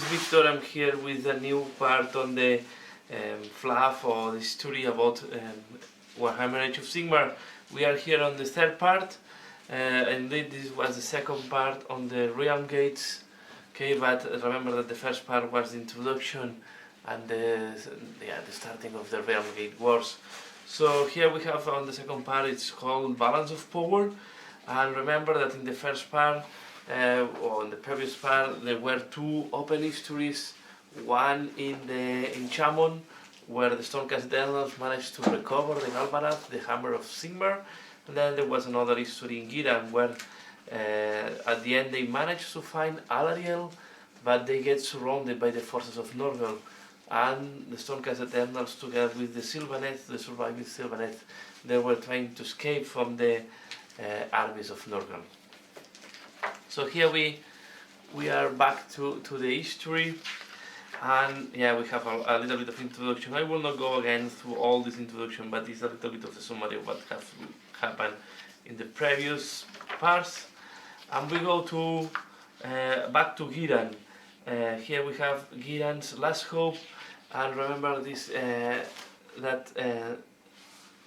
is Victor. I'm here with a new part on the fluff or the story about Warhammer Age of Sigmar. We are here on the third part, and this was the second part on the Realm Gates. Okay, but remember that the first part was the introduction and the starting of the Realm Gate Wars. So here we have on the second part, it's called Balance of Power. And remember that in the first part, or in the previous part, there were two open histories. One in Chamon, where the Stormcast Eternals managed to recover the Galvarath, the Hammer of Sigmar. And then there was another history in Giran, where at the end they managed to find Alariel, but they get surrounded by the forces of Norgal. And the Stormcast Eternals, together with the Sylvaneth, the surviving Sylvaneth, they were trying to escape from the armies of Norgal. So here we are back to the history, and yeah, we have a little bit of introduction. I will not go again through all this introduction, but it's a little bit of the summary of what have happened in the previous parts. And we go to back to Giran. Here we have Giran's last hope, and remember this that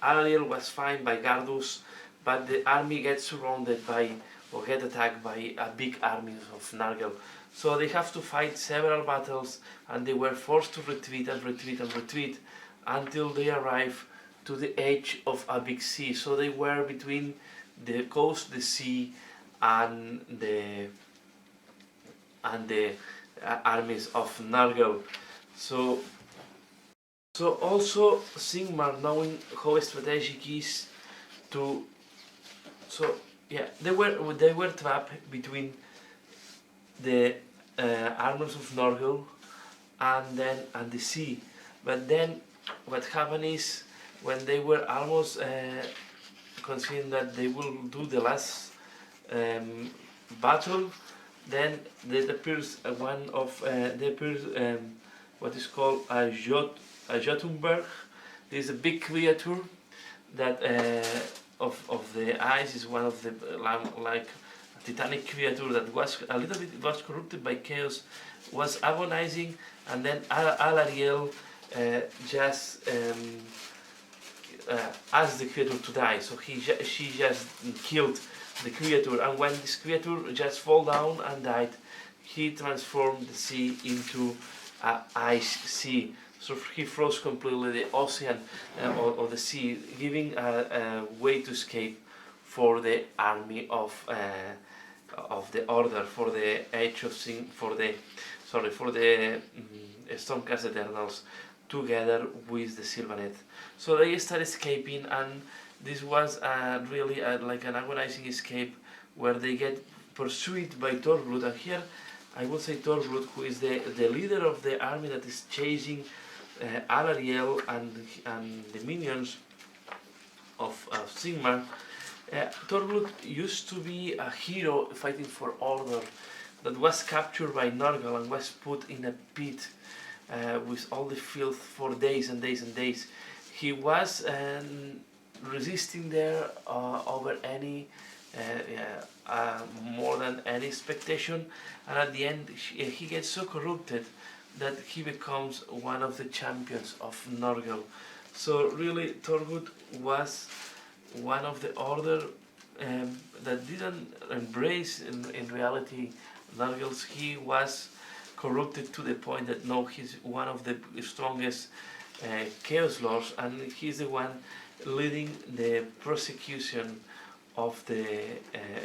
Alariel was found by Gardus, but the army gets surrounded by or get attacked by a big army of Nargel. So they have to fight several battles, and they were forced to retreat and retreat and retreat until they arrive to the edge of a big sea. So they were between the coast, the sea, and the armies of Nargel. So also Sigmar, knowing how strategic is to, so yeah, they were trapped between the armies of Norgal and the sea. But then what happened is, when they were almost considering that they will do the last battle, then there appears what is called a Jotunberg. This is a big creature that of the ice, is one of the like a titanic creature that was a little bit corrupted by chaos, was agonizing, and then Alariel just asked the creature to die. So she just killed the creature, and when this creature just fall down and died, he transformed the sea into an ice sea. So he froze completely the ocean or the sea, giving a way to escape for the army of the Order, for the Age of for the Stormcast Eternals, together with the Sylvaneth. So they start escaping, and this was really like an agonizing escape, where they get pursued by Thorglut. And here I will say Thorglut, who is the leader of the army that is chasing Alariel and the minions of Sigmar. Thorglut used to be a hero fighting for Order, that was captured by Norgal and was put in a pit with all the filth for days and days and days. He was resisting there over any more than any expectation, and at the end he gets so corrupted that he becomes one of the champions of Norgal. So really, Thorglut was one of the Order that didn't embrace in reality Norgals. He was corrupted to the point that now he's one of the strongest Chaos Lords, and he's the one leading the prosecution of the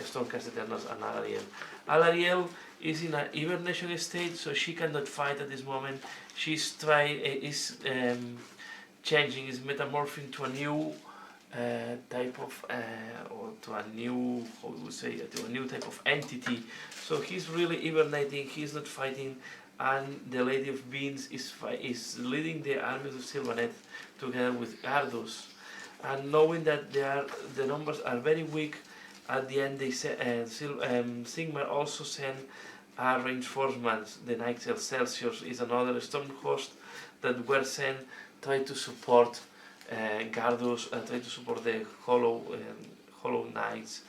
Stormcast Eternals and Alariel. Alariel is in a hibernation state, so she cannot fight at this moment. She's changing, is metamorphing to a new type of, or to a new, how do we say, to a new type of entity. So he's really hibernating, he's not fighting, and the Lady of Beans is leading the armies of Sylvaneth together with Gardus. And knowing that the numbers are very weak, at the end they say, Sigmar also sent reinforcements. The Knights Celsius is another storm host that were sent, try to support Gardus and try to support the Hollow Knights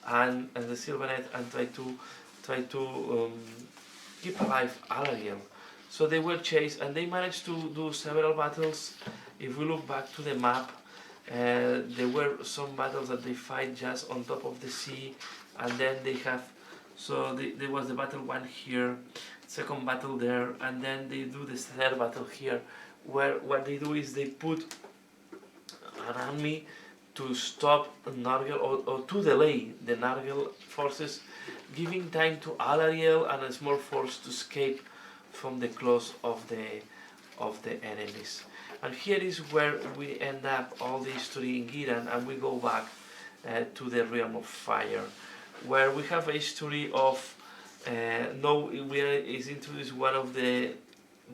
and the Sylvaneth, and try to keep alive Alariel. So they were chased and they managed to do several battles. If we look back to the map, there were some battles that they fight just on top of the sea, and then they have, so there was the battle one here, second battle there, and then they do the third battle here, where what they do is they put an army to stop Nargel, or to delay the Nargel forces, giving time to Alariel and a small force to escape from the claws of the enemies. And here is where we end up all the history in Giran, and we go back to the realm of fire, where we have a history of is introduced one of the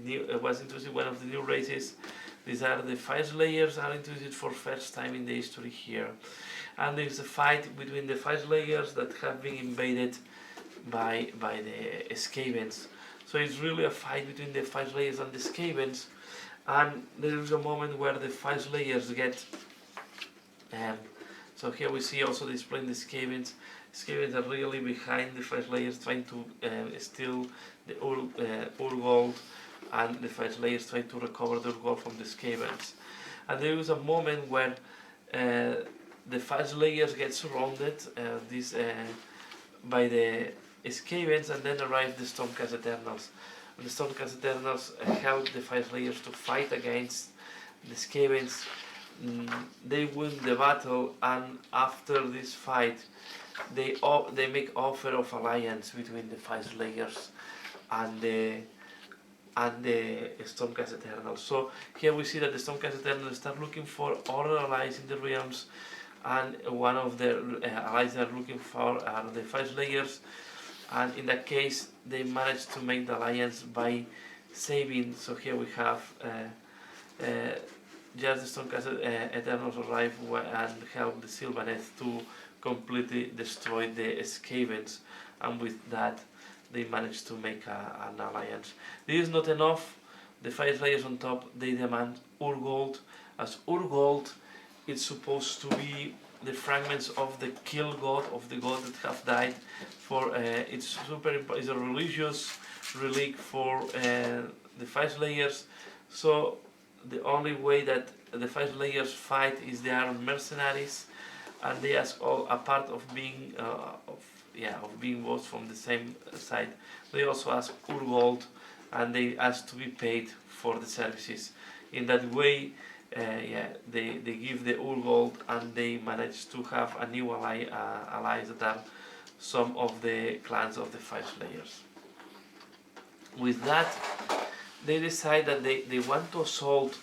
new races. These are the Fire Slayers, are introduced for first time in the history here, and there's a fight between the Fire Slayers that have been invaded by the Skavens. So it's really a fight between the Fire Slayers and the Skavens, and there is a moment where the Fire Slayers get. So here we see also displaying the Skavens. Skavens are really behind the Fire Slayers, trying to steal the Urgold, and the Fire Slayers trying to recover the Urgold from the Skavens. And there is a moment where the Fire Slayers get surrounded by the Skavens, and then arrive the Stormcast Eternals. And the Stormcast Eternals help the Fire Slayers to fight against the Skavens. They win the battle, and after this fight, they make offer of alliance between the Fire Slayers and the Stormcast Eternals. So here we see that the Stormcast Eternals start looking for other allies in the realms, and one of the allies they are looking for are the Fire Slayers. And in that case, they managed to make the alliance by saving. So here we have just the Stormcast Eternals arrive and help the Sylvaneth to completely destroy the Skavens, and with that they managed to make an alliance. This is not enough. The Fire Slayers on top, they demand Urgold, as Urgold is supposed to be the fragments of the kill god, of the god that have died. For it's a religious relic for the Fire Slayers. So the only way that the Fire Slayers fight is they are mercenaries, and they ask a part of being being both from the same side. They also ask Urgold, and they ask to be paid for the services. In that way, they give the Urgold, and they manage to have a new allies that are some of the clans of the Fire Slayers. With that, they decide that they want to assault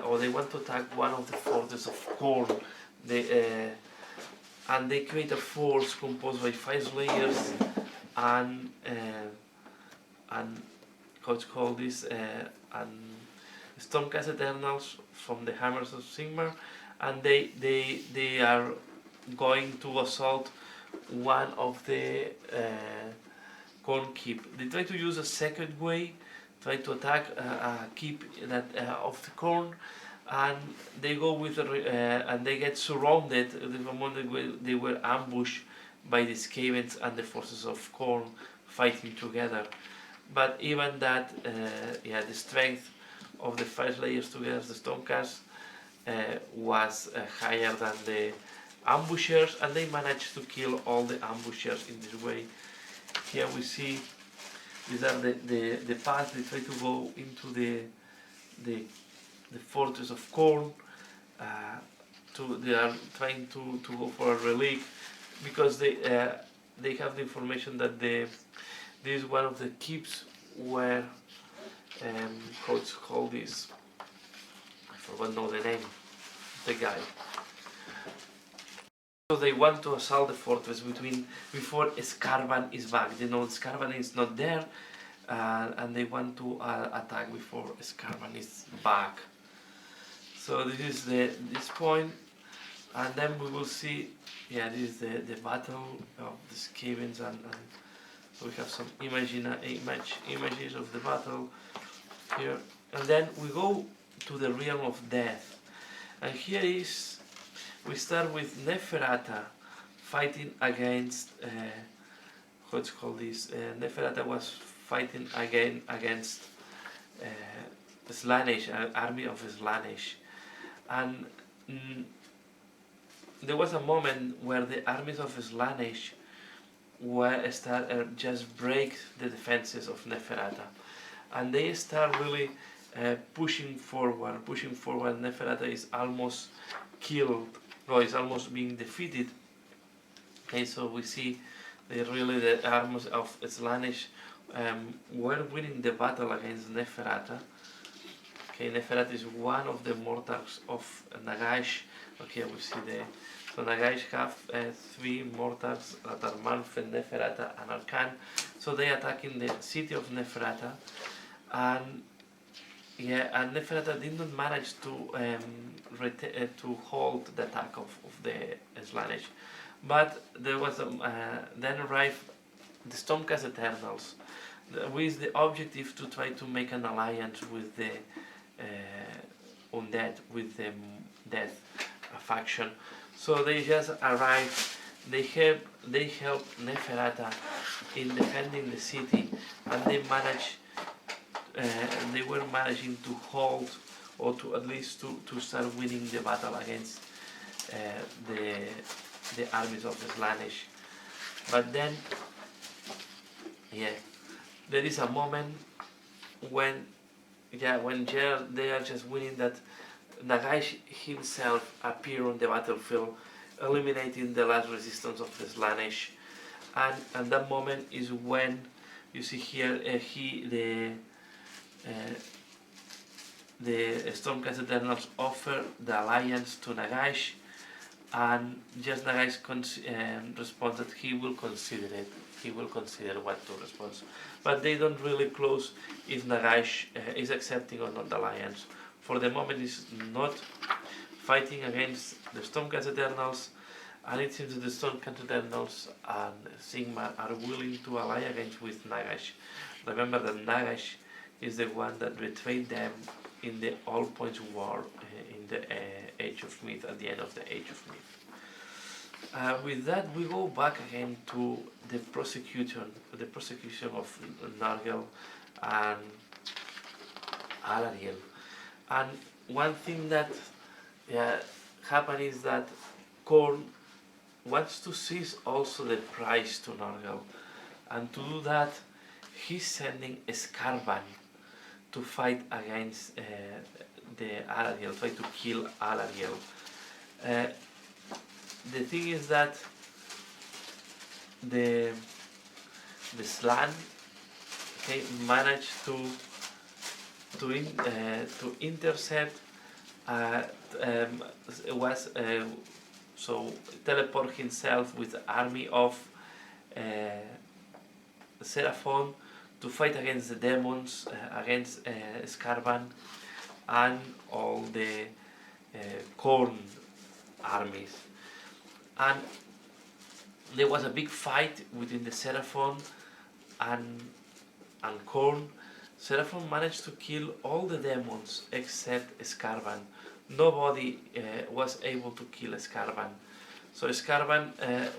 or they want to attack one of the fortresses of Khorne. And they create a force composed by Fire Slayers and how it's called this and Stormcast Eternals from the Hammers of Sigmar, and they are going to assault one of the Khorne keep. They try to use a second way, try to attack a keep that of the Khorne, and they go with and they get surrounded. The moment they were ambushed by the Skavens and the forces of Khorne fighting together. But even that, the strength of the Fire Slayers together, the Stormcast, was higher than the ambushers, and they managed to kill all the ambushers in this way. Here we see these are the path they try to go into the fortress of Khorne. They are trying to go for a relic, because they have the information that this is one of the keeps where how it's called this. I forgot know the name. The guy. So they want to assault the fortress before Skarban is back. They know Skarban is not there, and they want to attack before Skarban is back. So this is this point, and then we will see. This is the battle of the Skavens, and so we have some images of the battle here, and then we go to the realm of death, and here is. We start with Neferata fighting against what's called this. Neferata was fighting again against Slaanesh, an army of Slaanesh. And there was a moment where the armies of Slaanesh were just break the defenses of Neferata, and they start really pushing forward. Neferata is almost killed, or is almost being defeated. Okay, so we see the armies of Slaanesh were winning the battle against Neferata. Okay, Neferata is one of the mortars of Nagash. Okay, we see so Nagash have 3 mortars that are Manfred, Neferata, and Arkan. So they attack in the city of Neferata, and Neferata did not manage to hold the attack of the Slaanesh. But there was then arrived the Stormcast Eternals, with the objective to try to make an alliance with the undead, with the death faction. So they just arrived. They helped Neferata in defending the city, and they were managing to hold, or to at least to start winning the battle against the armies of the Slaanesh. But then, there is a moment when they are just winning, that Nagash himself appeared on the battlefield, eliminating the last resistance of the Slaanesh. And that moment is when you see here the Stormcast Eternals offer the alliance to Nagash, and just Nagash responds that he will consider it. He will consider what to respond. But they don't really close if Nagash is accepting or not the alliance. For the moment, he's not fighting against the Stormcast Eternals, and it seems that the Stormcast Eternals and Sigmar are willing to ally against with Nagash. Remember that Nagash is the one that betrayed them in the All Points War in the Age of Myth, at the end of the Age of Myth. With that, we go back again to the prosecution of Nargel and Alariel. And one thing that happened is that Korn wants to seize also the prize to Nargel, and to do that, he's sending Skarban to fight against the Alariel, try to kill Alariel. The thing is that the Slan managed to intercept. So teleport himself with the army of Seraphon to fight against the demons, against Skarban and all the Korn armies. And there was a big fight within the Seraphon and Korn. Seraphon managed to kill all the demons except Skarban. Nobody was able to kill Skarban. So Skarban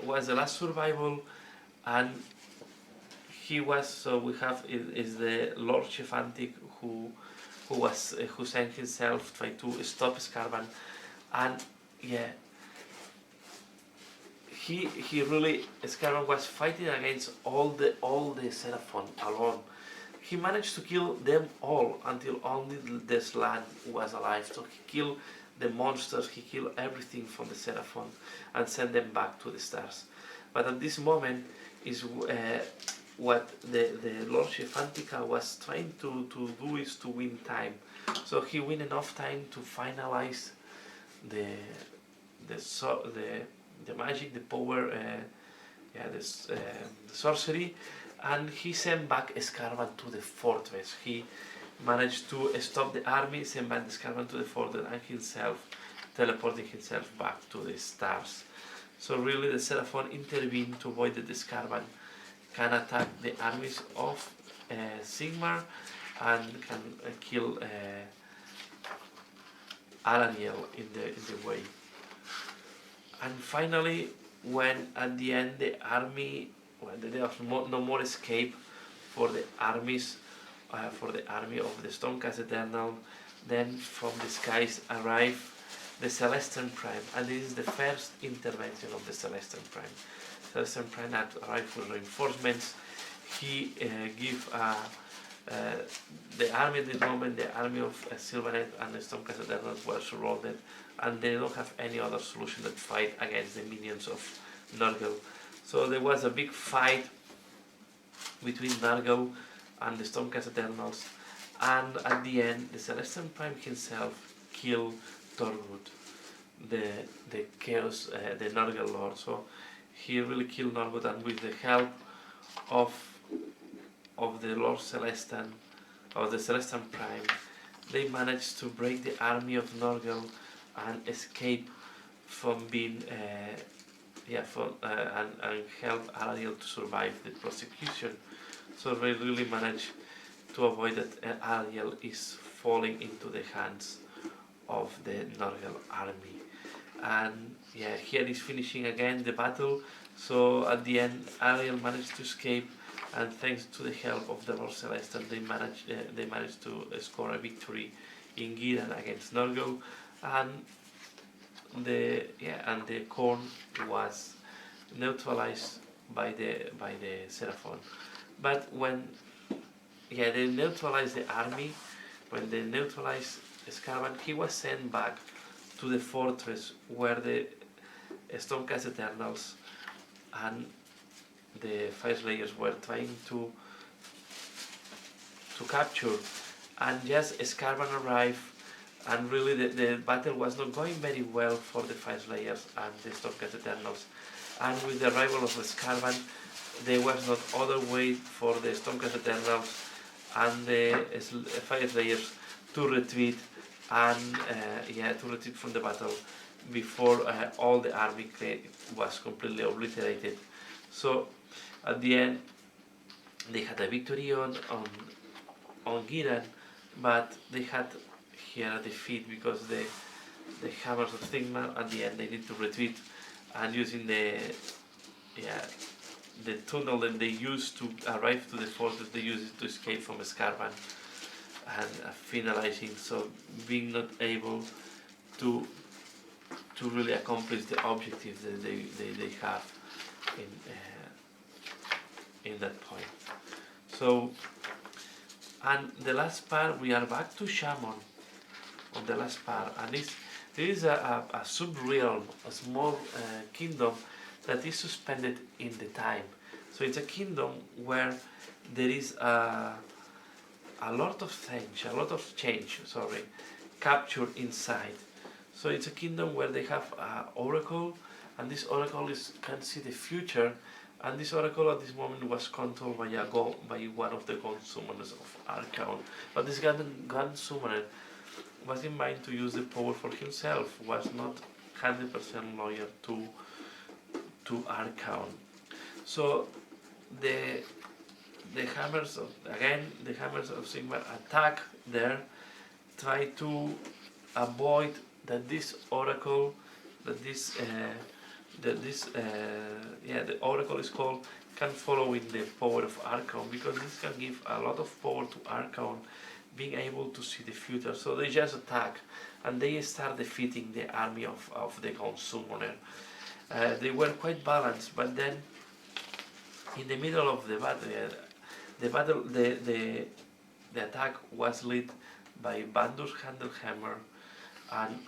was the last survival, and we have is the Lord Chefantic who sent himself try to stop Skarban, and Skarban was fighting against all the Seraphon alone. He managed to kill them all until only the Slan was alive. So he killed the monsters, he killed everything from the Seraphon and sent them back to the stars. But at this moment is what the Lord Shefantica was trying to do is to win time. So he win enough time to finalize the magic, the power, the sorcery, and he sent back Skarban to the fortress. He managed to stop the army, send back Skarban to the fortress, and himself teleporting himself back to the stars. So really the Seraphon intervened to avoid that the Skarban can attack the armies of Sigmar and can kill Alariel in the way. And finally, when at the end the army, there was no more escape, for the armies, for the army of the Stormcast Eternal. Then from the skies arrive the Celestial Prime, and this is the first intervention of the Celestial Prime. Celestial Prime arrived with reinforcements. He give the army at this moment, the army of Sylvanet and the Stormcast Eternals were surrounded, and they don't have any other solution than fight against the minions of Nurgle. So there was a big fight between Nurgle and the Stormcast Eternals, and at the end the Celestial Prime himself killed Torgut, the Chaos, the Nurgle Lord. So he really killed Norgut, and with the help of the Lord Celestan, of the Celestial Prime, they managed to break the army of Nurgle and escape from being and help Ariel to survive the prosecution. So they really managed to avoid that Ariel is falling into the hands of the Nurgle army. And yeah, here is finishing again the battle. So at the end, Ariel managed to escape, and thanks to the help of the Lord Celestan, they managed to score a victory in Giran against Nurgle, and the Khorne was neutralized by the Seraphon. But when they neutralized the army, when they neutralized Scarban, he was sent back to the fortress where the Stormcast Eternals and the Fire Slayers were trying to capture, and just Scarban arrived, and really the battle was not going very well for the Fire Slayers and the Stormcast Eternals. And with the arrival of Scarban, there was not other way for the Stormcast Eternals and the Fire Slayers to retreat and to retreat from the battle before all the army was completely obliterated. So at the end, they had a victory on Giran, but they had here a defeat because the Hammers of Sigmar at the end they need to retreat, and using the tunnel that they used to arrive to the fortress, they used it to escape from Scarban, and finalizing, so being not able to really accomplish the objectives that they have in that point. So, and the last part, we are back to Shaman on the last part, and there is a sub-realm, a small kingdom that is suspended in the time. So it's a kingdom where there is a lot of change, captured inside. So it's a kingdom where they have an oracle, and this oracle can see the future, and this oracle at this moment was controlled by one of the god summoners of Archaon. But this god summoner was in mind to use the power for himself, was not 100% loyal to Archaon. So the Hammers of Sigmar attack there, try to avoid that this oracle, the oracle is called, can follow in the power of Archaon, because this can give a lot of power to Archaon, being able to see the future. So they just attack, and they start defeating the army of the god summoner. They were quite balanced, but then in the middle of the battle, the attack was led by Baldur's Hammer, and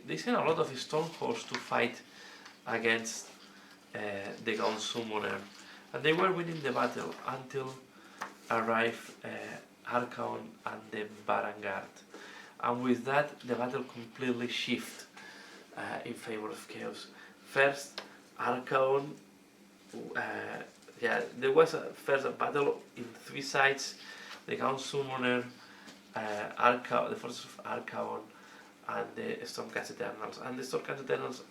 they sent a lot of strongholds to fight against the god summoner, and they were winning the battle until arrived Archaon and the Barangard, and with that the battle completely shifted in favor of Chaos. First, Archaon, there was first a battle in three sides: the god summoner, the forces of Archaon, and the Stormcast Eternals. And the Stormcast Eternals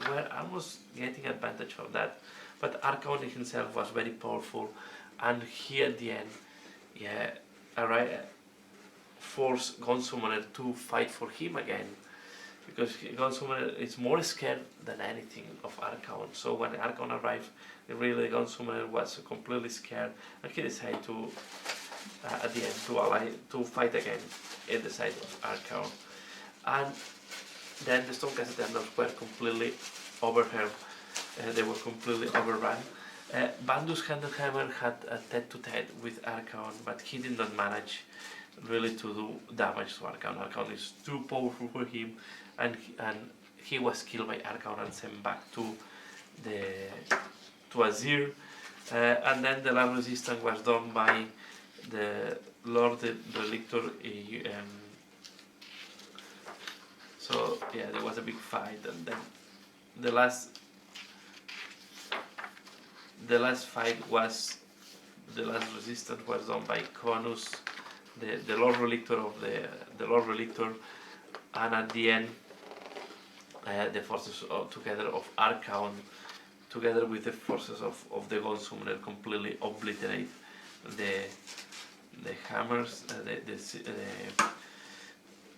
were almost getting advantage of that, but Archaon himself was very powerful, and he at the end forced God Summoner to fight for him again. because Gunsummoner is more scared than anything of Archon. So when Archon arrived, really Gunsummoner was completely scared, and he decided to, at the end, to fight again in the side of Archon. And then the Stormcast Eternals were completely overwhelmed. They were completely overrun. Bandus Handelheimer had a tete-to-tete with Archon, but he did not manage really to do damage to Archon. Archon is too powerful for him, and he was killed by Archon and sent back to Azir. And then the last resistance was done by the Lord Relictor. So yeah, there was a big fight, and then the last resistance was done by Conus, the Lord Relictor of the Lord Relictor, and at the end, the forces together of Archon, together with the forces of the Gunsummoner, completely obliterate the hammers,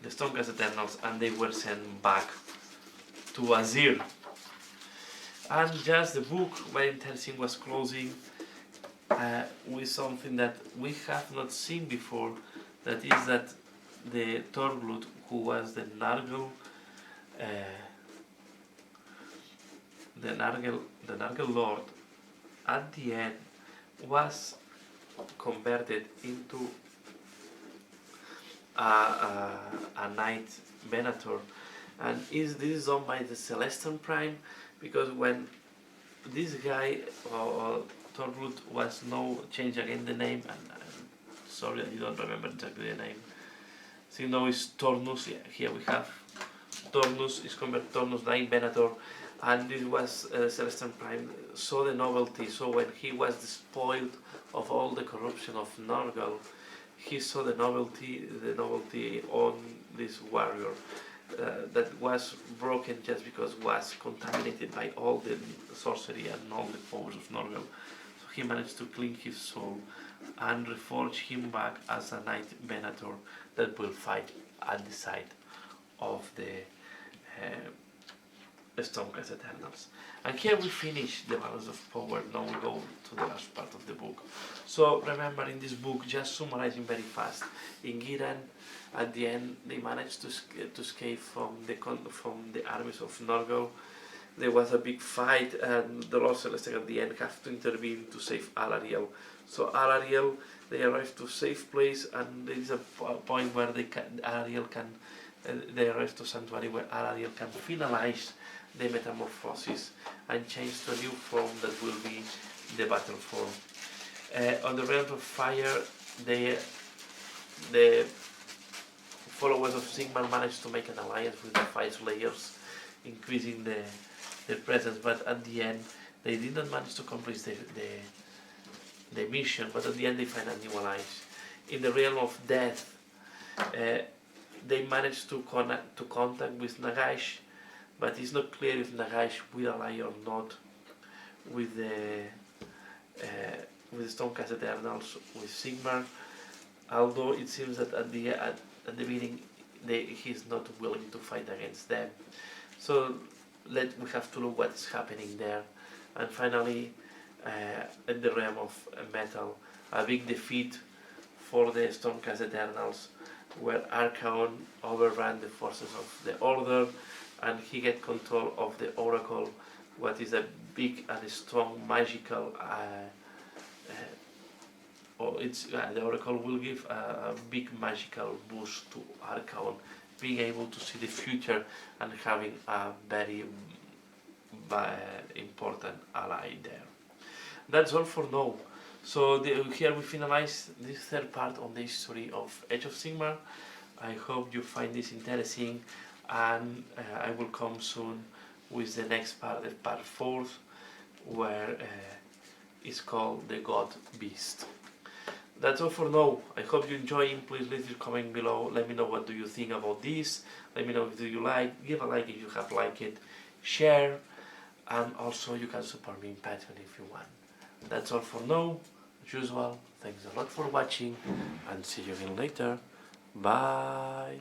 the Stormcast Eternals, and they were sent back to Azir. And just the book by Interesting was closing with something that we have not seen before, that is that the Thorglut, who was the Nargel Lord, at the end was converted into a Knight Venator, and this is done by the Celestial Prime, because when this guy Thorglut was no change again the name, and sorry I don't remember exactly the name. So you know it's Tornus. Yeah, here we have Tornus is converted Tornus Knight Venator, and this was Celestial Prime saw the novelty. So when he was despoiled of all the corruption of Norgal, he saw the novelty on this warrior that was broken just because was contaminated by all the sorcery and all the powers of Norgal. So he managed to clean his soul and reforge him back as a Knight Venator that will fight at the side of the Stormcast Eternals. And here we finish the Balance of Power. Now we go to the last part of the book. So remember, in this book, just summarizing very fast, in Giran, at the end, they managed to escape from the armies of Norgal. There was a big fight, and the Lord Celestial at the end have to intervene to save Alariel. So Alariel, they arrive to a safe place, and there is a point where they arrive to Sanctuary, where Alariel can finalize the metamorphosis and change to a new form that will be the battle form. On the Realm of Fire, the followers of Sigmar managed to make an alliance with the Five Slayers, increasing their presence, but at the end they did not manage to complete the mission, but at the end they find a new alliance. In the Realm of Death, they managed to contact with Nagash, but it's not clear if Nagash will ally or not with the Stormcast Eternals, with Sigmar, although it seems that at the beginning he's not willing to fight against them. So we have to look what is happening there. And finally, in the realm of metal, a big defeat for the Stormcast Eternals, where Archon overran the forces of the Order, and he get control of the Oracle, what is a big and strong magical the Oracle will give a big magical boost to Archon, being able to see the future and having a very important ally there. That's all for now. So here we finalize this third part on the history of Age of Sigmar. I hope you find this interesting, and I will come soon with the next part, the part 4, where it's called the God Beast. That's all for now. I hope you enjoy. Please leave your comment below. Let me know what do you think about this. Let me know if you like. Give a like if you have liked it. Share, and also you can support me in Patreon if you want. That's all for now. As usual, thanks a lot for watching, and see you again later. Bye.